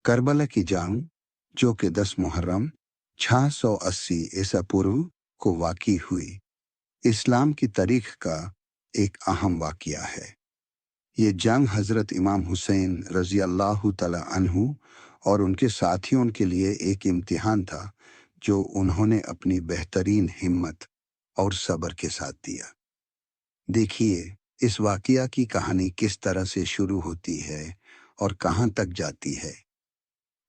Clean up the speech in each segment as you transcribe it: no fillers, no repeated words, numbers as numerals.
کربلا کی جنگ جو کہ 10 محرم 680 عیسیٰ پورو کو واقع ہوئی، اسلام کی تاریخ کا ایک اہم واقعہ ہے۔ یہ جنگ حضرت امام حسین رضی اللہ تعالی عنہ اور ان کے ساتھیوں کے لیے ایک امتحان تھا جو انہوں نے اپنی بہترین ہمت اور صبر کے ساتھ دیا۔ دیکھیے اس واقعہ کی کہانی کس طرح سے شروع ہوتی ہے اور کہاں تک جاتی ہے۔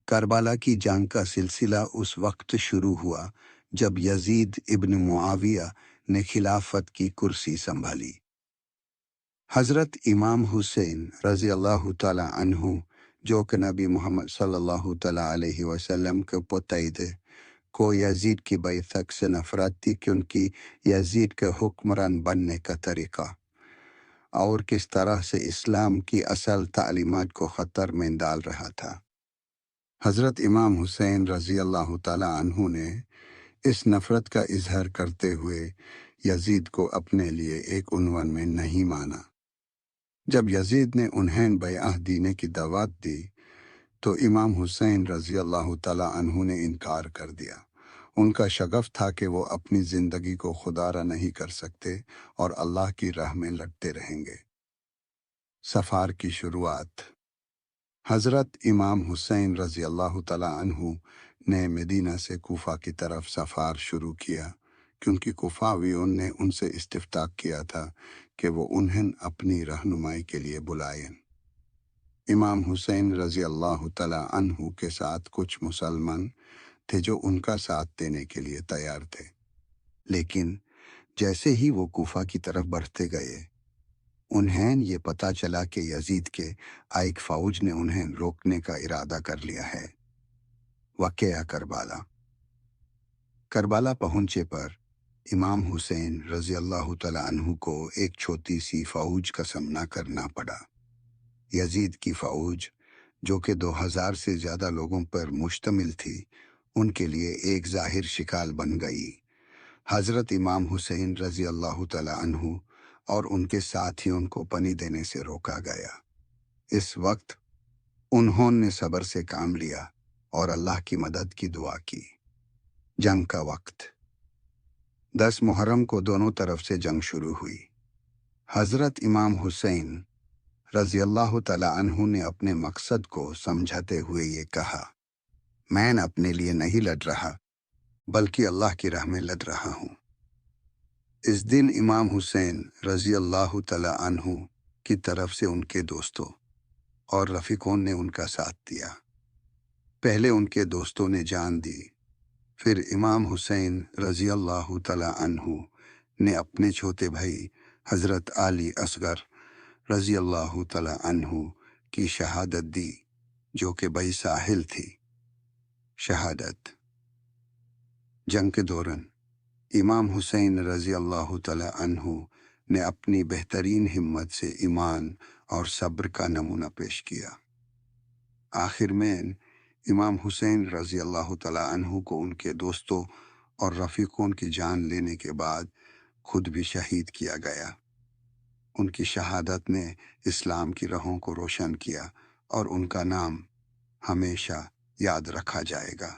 کربلا کی جنگ کا سلسلہ اس وقت شروع ہوا جب یزید ابن معاویہ نے خلافت کی کرسی سنبھالی۔ حضرت امام حسین رضی اللہ تعالی عنہ جو کہ نبی محمد صلی اللہ تعالی علیہ وسلم کے پوتید کو یزید کی بیعت سے نفرت تھی کیونکہ یزید کے حکمران بننے کا طریقہ اور کس طرح سے اسلام کی اصل تعلیمات کو خطر میں ڈال رہا تھا۔ حضرت امام حسین رضی اللہ تعالی عنہ نے اس نفرت کا اظہار کرتے ہوئے یزید کو اپنے لیے ایک عنوان میں نہیں مانا۔ جب یزید نے انہیں بیعت دینے کی دعوت دی تو امام حسین رضی اللہ تعالی عنہ نے انکار کر دیا۔ ان کا شگاف تھا کہ وہ اپنی زندگی کو خودارا نہیں کر سکتے اور اللہ کی راہ میں لڑتے رہیں گے۔ سفر کی شروعات۔ حضرت امام حسین رضی اللہ تعالی عنہ نے مدینہ سے کوفہ کی طرف سفر شروع کیا کیونکہ کوفاویوں نے ان سے استفتاء کیا تھا کہ وہ انہیں اپنی رہنمائی کے لیے بلائیں۔ امام حسین رضی اللہ تعالی عنہ کے ساتھ کچھ مسلمان تھے جو ان کا ساتھ دینے کے لیے تیار تھے، لیکن جیسے ہی وہ کوفہ کی طرف بڑھتے گئے انہیں یہ پتہ چلا کہ یزید کے ایک فوج نے انہیں روکنے کا ارادہ کر لیا ہے۔ واقعہ کربلا۔ کربلا پہنچے پر امام حسین رضی اللہ تعالی عنہ کو ایک چھوٹی سی فوج کا سامنا کرنا پڑا۔ یزید کی فوج جو کہ 2000 سے زیادہ لوگوں پر مشتمل تھی ان کے لیے ایک ظاہر شکال بن گئی۔ حضرت امام حسین رضی اللہ تعالی عنہ اور ان کے ساتھیوں کو پنی دینے سے روکا گیا۔ اس وقت انہوں نے صبر سے کام لیا اور اللہ کی مدد کی دعا کی۔ جنگ کا وقت۔ 10 محرم کو دونوں طرف سے جنگ شروع ہوئی۔ حضرت امام حسین رضی اللہ تعالی عنہ نے اپنے مقصد کو سمجھاتے ہوئے یہ کہا، میں اپنے لیے نہیں لڑ رہا بلکہ اللہ کی راہ میں لڑ رہا ہوں۔ اس دن امام حسین رضی اللہ تعالی عنہ کی طرف سے ان کے دوستوں اور رفیقوں نے ان کا ساتھ دیا۔ پہلے ان کے دوستوں نے جان دی، پھر امام حسین رضی اللہ تعالی عنہ نے اپنے چھوٹے بھائی حضرت علی اصغر رضی اللہ تعالی عنہ کی شہادت دی جو کہ بڑی ساحل تھی۔ شہادت۔ جنگ کے دوران امام حسین رضی اللہ تعالی عنہ نے اپنی بہترین ہمت سے ایمان اور صبر کا نمونہ پیش کیا۔ آخر میں امام حسین رضی اللہ تعالی عنہ کو ان کے دوستوں اور رفیقوں کی جان لینے کے بعد خود بھی شہید کیا گیا۔ ان کی شہادت نے اسلام کی راہوں کو روشن کیا اور ان کا نام ہمیشہ یاد رکھا جائے گا۔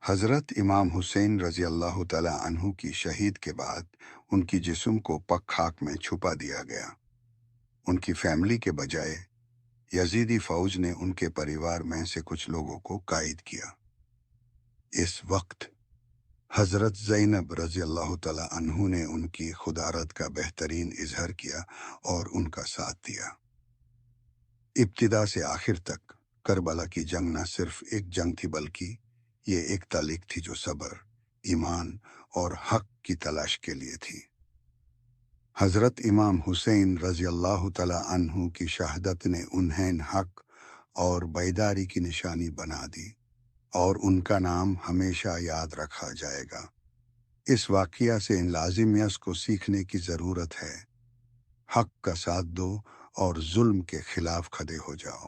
حضرت امام حسین رضی اللہ تعالی عنہ کی شہید کے بعد ان کی جسم کو پک خاک میں چھپا دیا گیا۔ ان کی فیملی کے بجائے یزیدی فوج نے ان کے پریوار میں سے کچھ لوگوں کو قید کیا۔ اس وقت حضرت زینب رضی اللہ تعالی عنہ نے ان کی خدارت کا بہترین اظہار کیا اور ان کا ساتھ دیا۔ ابتدا سے آخر تک کربلا کی جنگ نہ صرف ایک جنگ تھی بلکہ یہ ایک تعلیق تھی جو صبر، ایمان اور حق کی تلاش کے لیے تھی۔ حضرت امام حسین رضی اللہ تعالی عنہ کی شہادت نے انہیں حق اور بیداری کی نشانی بنا دی اور ان کا نام ہمیشہ یاد رکھا جائے گا۔ اس واقعہ سے ان لازمیات کو سیکھنے کی ضرورت ہے۔ حق کا ساتھ دو اور ظلم کے خلاف کھڑے ہو جاؤ۔